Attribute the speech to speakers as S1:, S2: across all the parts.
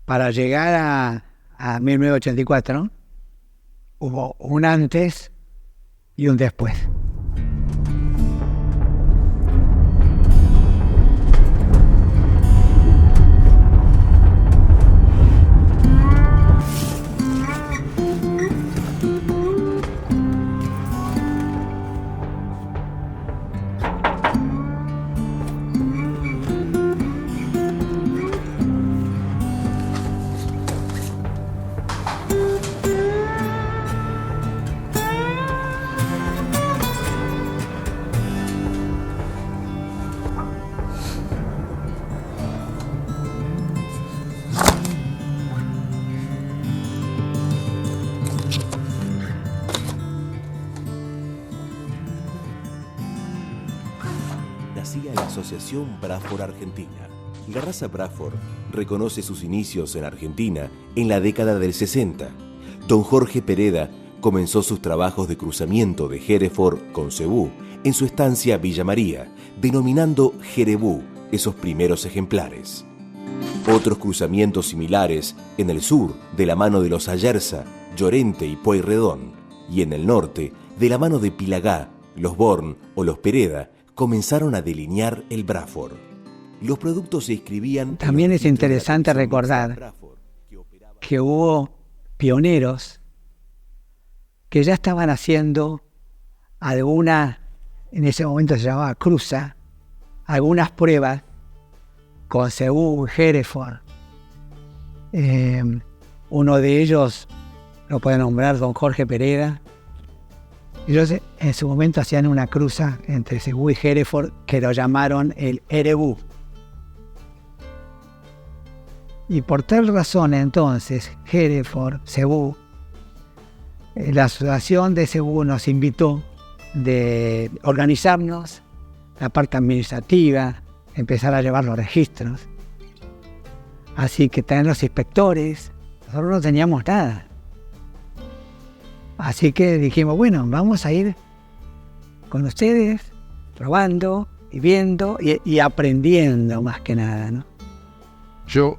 S1: para llegar a 1984, hubo un antes y un después.
S2: Nacía la Asociación Braford Argentina. La raza Braford reconoce sus inicios en Argentina en la década del 60. Don Jorge Pereda comenzó sus trabajos de cruzamiento de Hereford con Cebú en su estancia Villa María, denominando Jerebú esos primeros ejemplares. Otros cruzamientos similares en el sur, de la mano de los Ayerza, Llorente y Pueyrredón, y en el norte, de la mano de Pilagá, los Born o los Pereda, comenzaron a delinear el Braford. Los productos se inscribían...
S1: También es interesante recordar que hubo pioneros que ya estaban haciendo alguna, en ese momento se llamaba cruza, algunas pruebas con Cebú, Hereford. Uno de ellos lo puede nombrar don Jorge Pereda. Ellos en su momento hacían una cruza entre Cebú y Hereford que lo llamaron el Erebú. Y por tal razón entonces Hereford, Cebú, la asociación de Cebú nos invitó de organizarnos, la parte administrativa, empezar a llevar los registros. Así que tener los inspectores, nosotros no teníamos nada. Así que dijimos, bueno, vamos a ir con ustedes, probando y viendo y aprendiendo más que nada, ¿no?
S3: Yo,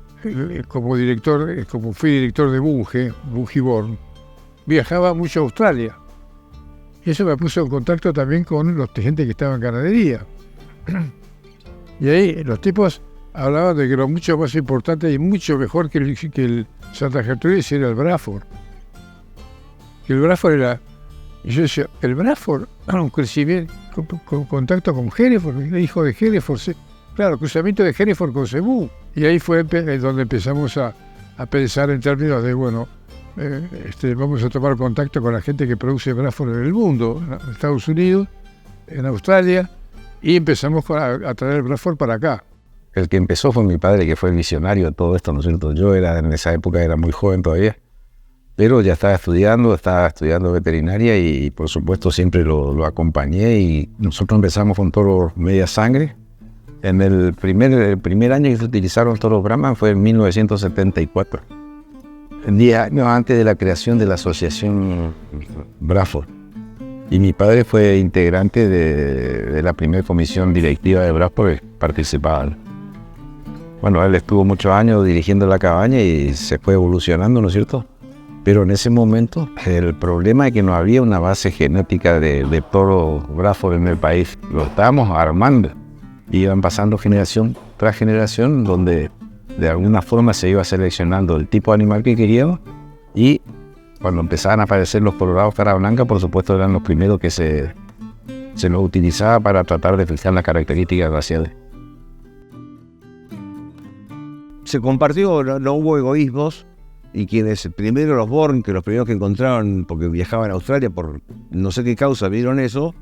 S3: como fui director de Bunge Born, viajaba mucho a Australia. Y eso me puso en contacto también con los gente que estaba en ganadería. Y ahí los tipos hablaban de que lo mucho más importante y mucho mejor que el Santa Gertrudis era el Braford. Que el Braford era... Y yo decía, el Braford, un crecimiento, con contacto con Hereford, el hijo de Hereford, claro, cruzamiento de Hereford con Cebú. Y ahí fue donde empezamos a pensar en términos de, bueno, vamos a tomar contacto con la gente que produce Braford en el mundo, en Estados Unidos, en Australia, y empezamos a traer el Braford para acá.
S4: El que empezó fue mi padre, que fue el visionario de todo esto, ¿no es cierto? Yo en esa época era muy joven todavía, pero ya estaba estudiando veterinaria y por supuesto siempre lo acompañé, y nosotros empezamos con toros media sangre. En el primer año que se utilizaron toros Brahman fue en 1974, 10 años antes de la creación de la asociación Braford. Y mi padre fue integrante de la primera comisión directiva de Braford que participaba. Bueno, él estuvo muchos años dirigiendo la cabaña y se fue evolucionando, ¿no es cierto? Pero en ese momento el problema es que no había una base genética de toros Braford en el país. Lo estábamos armando. Iban pasando generación tras generación, donde de alguna forma se iba seleccionando el tipo de animal que queríamos, y cuando empezaban a aparecer los colorados cara blanca, por supuesto eran los primeros que se los utilizaba para tratar de fijar las características raciales.
S5: Se compartió, no hubo egoísmos, y quienes primero los Born, que los primeros que encontraron, porque viajaban a Australia por no sé qué causa, vieron eso,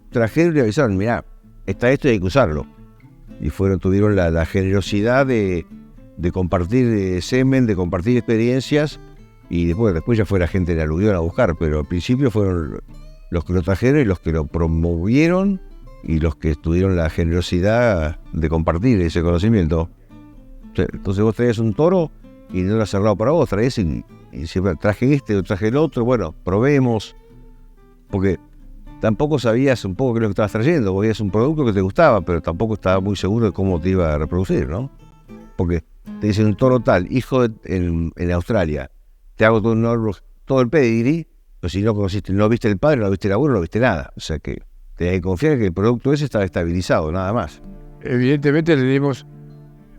S5: trajeron y avisaron, mirá, está esto y hay que usarlo. Y tuvieron la generosidad de compartir semen, de compartir experiencias, y después ya fue la gente de la aluvión a buscar, pero al principio fueron los que lo trajeron y los que lo promovieron y los que tuvieron la generosidad de compartir ese conocimiento. Entonces vos traes un toro y no lo has cerrado para vos, traes y siempre traje este o traje el otro, bueno, probemos, porque tampoco sabías un poco qué es lo que estabas trayendo, vos veías un producto que te gustaba, pero tampoco estabas muy seguro de cómo te iba a reproducir, ¿no? Porque te dicen un toro tal, hijo en Australia, te hago todo el pedigree, pero si no conociste, no viste el padre, no viste el abuelo, no viste nada. O sea que tenés que confiar en que el producto ese estaba estabilizado, nada más.
S3: Evidentemente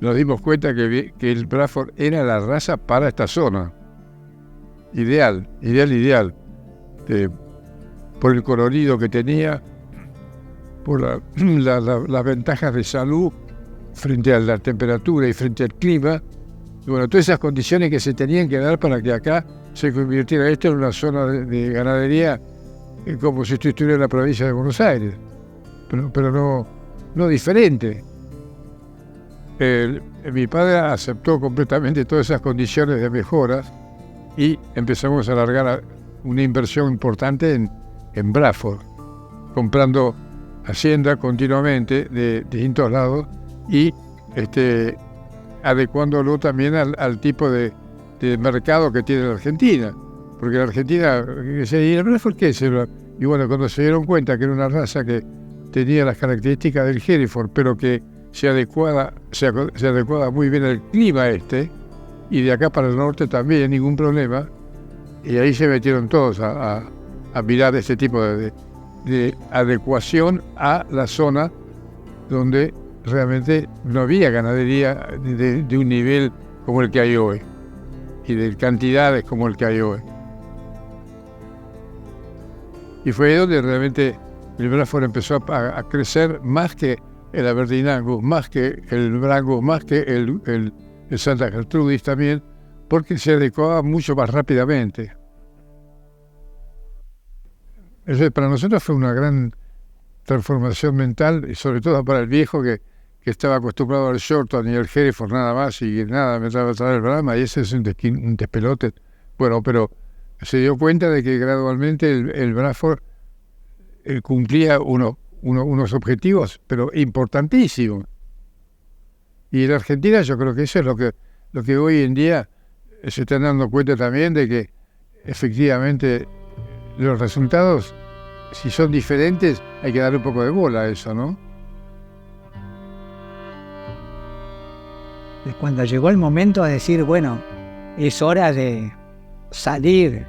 S3: nos dimos cuenta que el Bradford era la raza para esta zona. Ideal. Por el colorido que tenía, por las ventajas de salud frente a la temperatura y frente al clima. Y bueno, todas esas condiciones que se tenían que dar para que acá se convirtiera esto en una zona de ganadería como si estuviera en la provincia de Buenos Aires, pero no diferente. Mi padre aceptó completamente todas esas condiciones de mejoras y empezamos a alargar una inversión importante en Bradford, comprando hacienda continuamente de distintos lados y adecuándolo también al tipo de mercado que tiene la Argentina. Porque la Argentina, ¿y el Bradford qué es? Y bueno, cuando se dieron cuenta que era una raza que tenía las características del Hereford, pero que se adecuaba muy bien al clima y de acá para el norte también, ningún problema, y ahí se metieron todos a mirar este tipo de adecuación a la zona donde realmente no había ganadería de un nivel como el que hay hoy y de cantidades como el que hay hoy. Y fue ahí donde realmente el Bradford empezó a crecer más que el Aberdeen Angus, más que el Brangus, más que el Santa Gertrudis también, porque se adecuaba mucho más rápidamente. Eso para nosotros fue una gran transformación mental, y sobre todo para el viejo que estaba acostumbrado al Shorton y al Hereford nada más, y nada, me estaba a traer el Brahma, y ese es un despelote. Bueno, pero se dio cuenta de que gradualmente el Bradford cumplía unos objetivos, pero importantísimos. Y en Argentina yo creo que eso es lo que hoy en día se están dando cuenta también de que efectivamente los resultados, si son diferentes, hay que darle un poco de bola a eso, ¿no?
S1: Cuando llegó el momento de decir, bueno, es hora de salir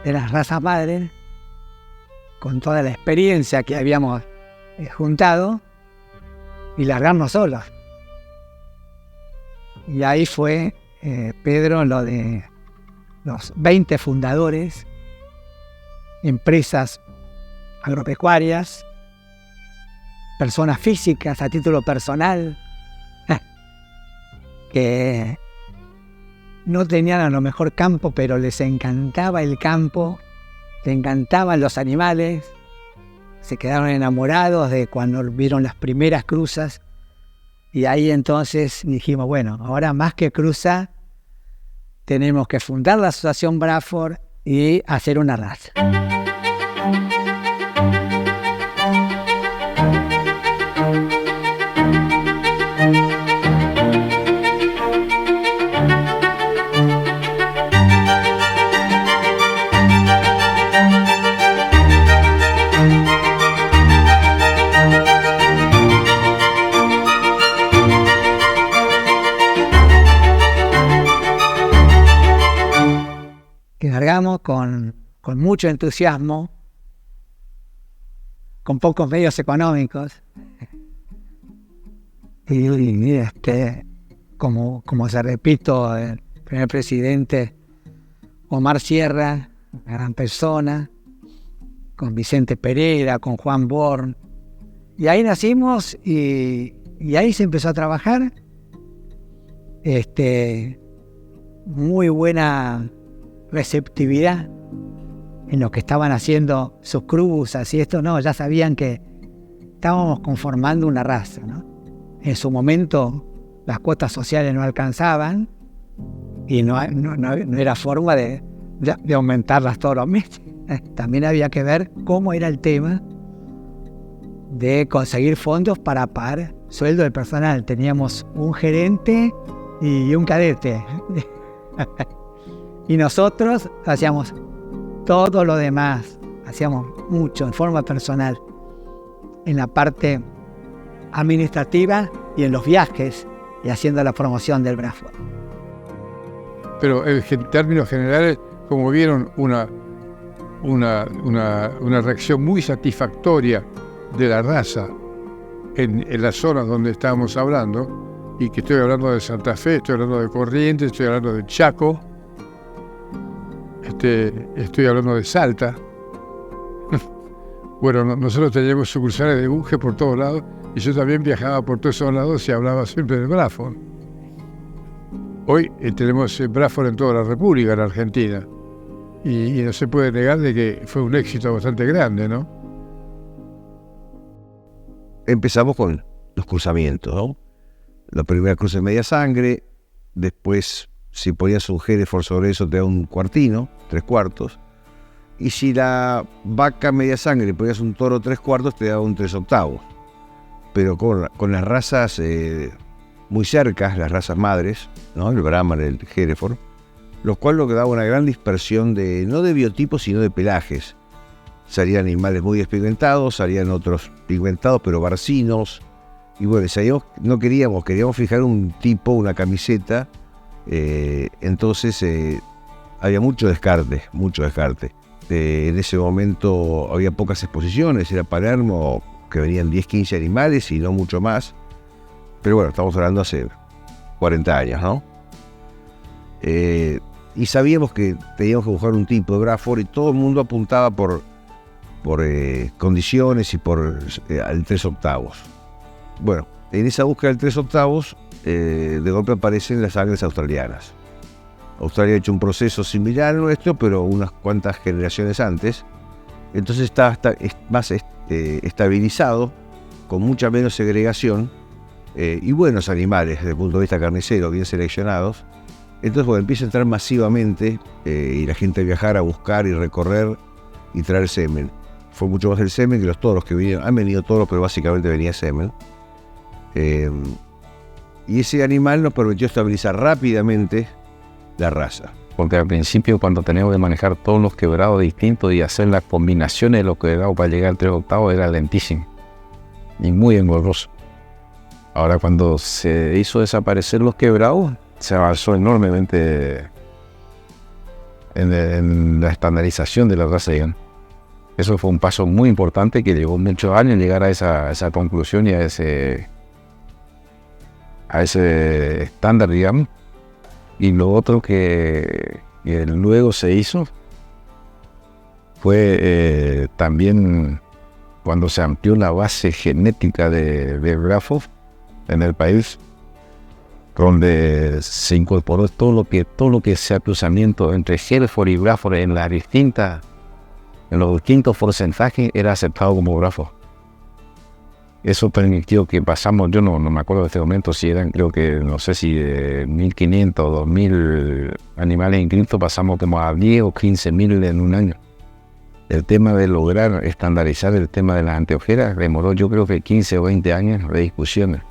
S1: de las razas madres, con toda la experiencia que habíamos juntado, y largarnos solos. Y ahí fue, Pedro, lo de los 20 fundadores, empresas agropecuarias, personas físicas a título personal, que no tenían a lo mejor campo, pero les encantaba el campo, les encantaban los animales, se quedaron enamorados de cuando vieron las primeras cruzas, y ahí entonces dijimos, bueno, ahora más que cruza, tenemos que fundar la Asociación Bradford y hacer una raza. Que largamos con mucho entusiasmo, con pocos medios económicos, y como se repito, el primer presidente Omar Sierra, una gran persona, con Vicente Pereira, con Juan Born, y ahí nacimos y ahí se empezó a trabajar. Muy buena receptividad en lo que estaban haciendo sus cruzas y esto, no, ya sabían que estábamos conformando una raza, ¿no? En su momento las cuotas sociales no alcanzaban y no era forma de aumentarlas todos los meses. También había que ver cómo era el tema de conseguir fondos para pagar sueldo del personal. Teníamos un gerente y un cadete. Y nosotros hacíamos todo lo demás, hacíamos mucho en forma personal, en la parte administrativa y en los viajes y haciendo la promoción del Braford.
S3: Pero en términos generales, como vieron, una reacción muy satisfactoria de la raza en las zonas donde estábamos hablando, y que estoy hablando de Santa Fe, estoy hablando de Corrientes, estoy hablando de Chaco, estoy hablando de Salta. Bueno, nosotros teníamos sucursales de Bunge por todos lados, y yo también viajaba por todos esos lados y hablaba siempre del Braford. Hoy tenemos Braford en toda la República, en Argentina, y no se puede negar de que fue un éxito bastante grande, ¿no?
S5: Empezamos con los cruzamientos, ¿no? La primera cruz de media sangre, después si ponías un Hereford sobre eso te da un cuartino, 3/4, y si la vaca media sangre ponías un toro 3/4 te da un 3/8. Pero con las razas muy cercas, las razas madres, ¿no? El Brahman, el Hereford, lo cual lo que daba una gran dispersión no de biotipos sino de pelajes. Salían animales muy despigmentados, salían otros pigmentados pero barcinos. Y bueno, no queríamos fijar un tipo, una camiseta, entonces había mucho descarte. En ese momento había pocas exposiciones, era Palermo, que venían 10, 15 animales y no mucho más. Pero bueno, estamos hablando hace 40 años, ¿no? Y sabíamos que teníamos que buscar un tipo de Braford y todo el mundo apuntaba por condiciones y por al 3/8. Bueno, en esa búsqueda del 3/8, de golpe aparecen las sangres australianas. Australia ha hecho un proceso similar al nuestro, pero unas cuantas generaciones antes. Entonces está más estabilizado, con mucha menos segregación, y buenos animales desde el punto de vista carnicero, bien seleccionados. Entonces, bueno, empieza a entrar masivamente y la gente a viajar, a buscar y recorrer y traer semen. Fue mucho más el semen que los toros que vinieron. Han venido toros, pero básicamente venía semen. Y ese animal nos permitió estabilizar rápidamente la raza.
S4: Porque al principio, cuando teníamos que manejar todos los quebrados distintos y hacer las combinaciones de los quebrados para llegar al 3/8, era lentísimo y muy engorroso. Ahora, cuando se hizo desaparecer los quebrados, se avanzó enormemente en la estandarización de la raza, digamos. Eso fue un paso muy importante que llevó muchos años llegar a esa conclusión y a ese estándar, digamos. Y lo otro que luego se hizo fue también cuando se amplió la base genética de Braford en el país, donde se incorporó todo lo que sea cruzamiento entre Hereford y Braford en los distintos porcentajes era aceptado como Braford. Eso permitió que pasamos, yo no me acuerdo de este momento si eran, creo que, no sé si de 1.500 o 2.000 animales inscritos pasamos como a 10 o 15.000 en un año. El tema de lograr estandarizar el tema de las anteojeras demoró, yo creo que 15 o 20 años de discusiones,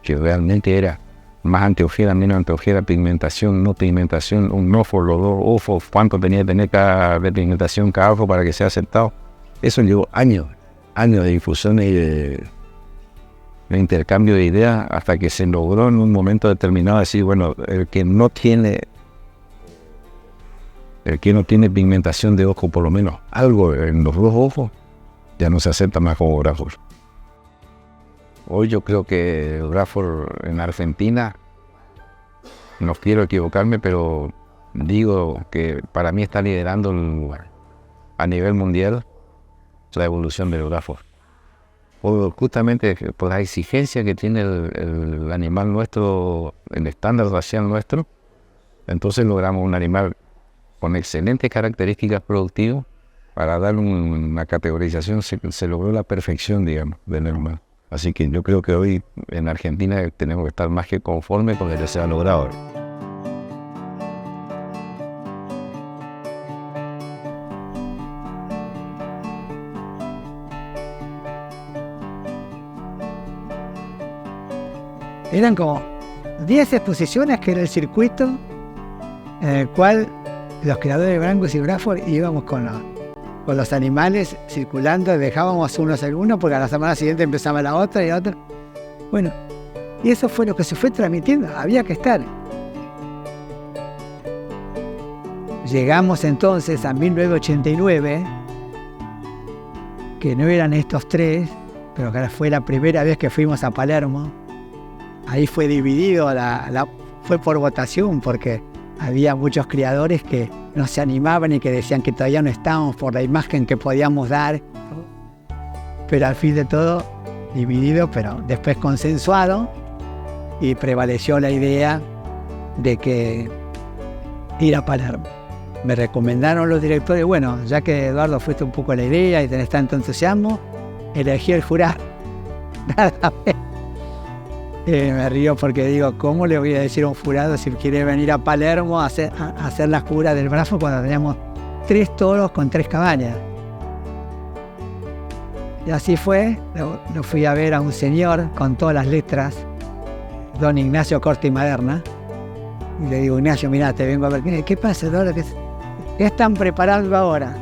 S4: que realmente era más anteojera, menos anteojera, pigmentación, no pigmentación, un ojo, los dos ojos, cuánto tenía que tener de pigmentación cada ojo para que sea aceptado. Eso llevó años de difusiones y de intercambio de ideas hasta que se logró en un momento determinado decir, bueno, el que no tiene pigmentación de ojo, por lo menos algo en los dos ojos, ya no se acepta más como Braford. Hoy yo creo que Braford en Argentina, no quiero equivocarme, pero digo que para mí está liderando a nivel mundial la evolución del Braford. Justamente por la exigencia que tiene el animal nuestro, el estándar racial nuestro, entonces logramos un animal con excelentes características productivas. Para dar una categorización se logró la perfección, digamos, del animal. Así que yo creo que hoy en Argentina tenemos que estar más que conformes con lo que se ha logrado.
S1: Eran como 10 exposiciones que era el circuito en el cual los creadores de Brangus y Braford íbamos con los animales circulando, dejábamos unos algunos porque a la semana siguiente empezaba la otra y la otra. Bueno, Y eso fue lo que se fue transmitiendo, había que estar. Llegamos entonces a 1989, que no eran estos tres, pero que fue la primera vez que fuimos a Palermo. Ahí fue dividido, fue por votación, porque había muchos criadores que no se animaban y que decían que todavía no estábamos por la imagen que podíamos dar. Pero al fin de todo, dividido, pero después consensuado, y prevaleció la idea de que ir a Palermo. Me recomendaron los directores, bueno, ya que Eduardo fuiste un poco la idea y tenés tanto entusiasmo, elegí el jurado. Nada más. Me río porque digo, ¿cómo le voy a decir a un jurado si quiere venir a Palermo a hacer la jura del Braford cuando teníamos 3 toros con 3 cabañas? Y así fue, lo fui a ver a un señor con todas las letras, don Ignacio Corte y Maderna, y le digo, Ignacio, mirá, te vengo a ver, ¿qué pasa, Eduardo? ¿Qué están preparando ahora?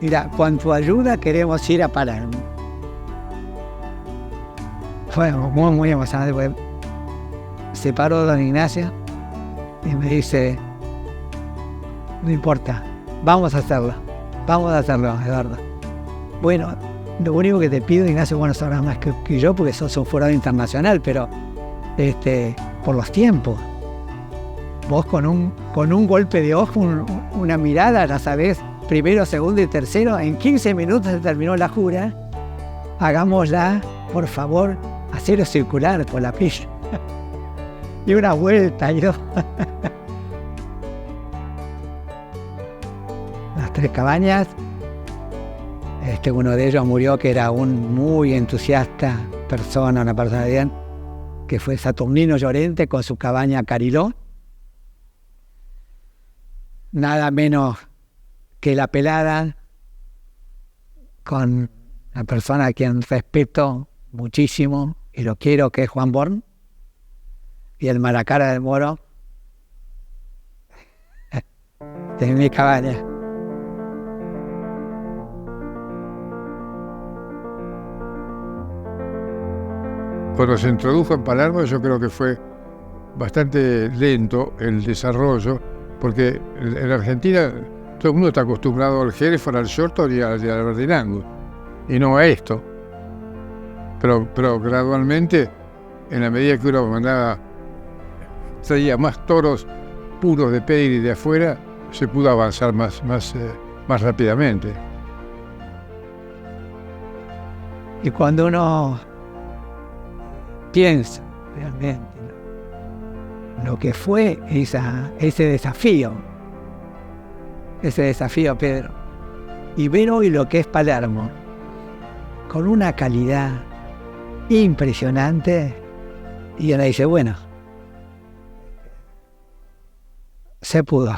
S1: Mira, con tu ayuda queremos ir a Palermo. Fue muy, muy emocionante, porque se paró don Ignacio y me dice, no importa, vamos a hacerlo, Eduardo. Bueno, lo único que te pido, Ignacio, bueno, sabrás más que yo, porque sos un jurado internacional, pero por los tiempos. Vos con un golpe de ojo, una mirada, ya sabés, primero, segundo y tercero, en 15 minutos se terminó la jura. Hagámosla, por favor, a cero circular por la pista. Y una vuelta, y dos. Las 3 cabañas. Uno de ellos murió, que era un muy entusiasta persona, una persona bien, que fue Saturnino Llorente con su cabaña Cariló. Nada menos que la pelada, con la persona a quien respeto muchísimo y lo quiero, que es Juan Born, y el Malacara del Moro de mi cabaña.
S3: Cuando se introdujo en Palermo, yo creo que fue bastante lento el desarrollo, porque en Argentina todo el mundo está acostumbrado al Hereford, al Shorter y al Aberdeen Angus, y no a esto. Pero gradualmente, en la medida que uno traía más toros puros de pedigree de afuera, se pudo avanzar más rápidamente.
S1: Y cuando uno piensa realmente lo que fue ese desafío, Pedro, y ver hoy lo que es Palermo, con una calidad impresionante, y uno dice, bueno, se pudo.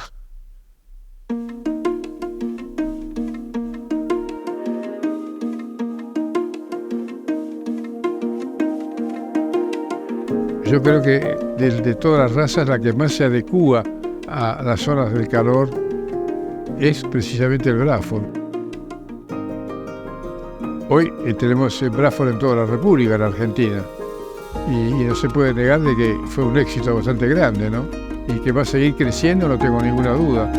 S3: Yo creo que de todas las razas, la que más se adecúa a las zonas del calor es precisamente el Braford. Hoy tenemos Braford en toda la República, en Argentina, y no se puede negar de que fue un éxito bastante grande, ¿no? Y que va a seguir creciendo, no tengo ninguna duda.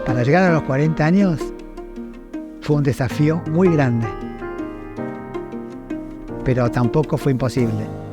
S1: Para llegar a los 40 años fue un desafío muy grande, pero tampoco fue imposible.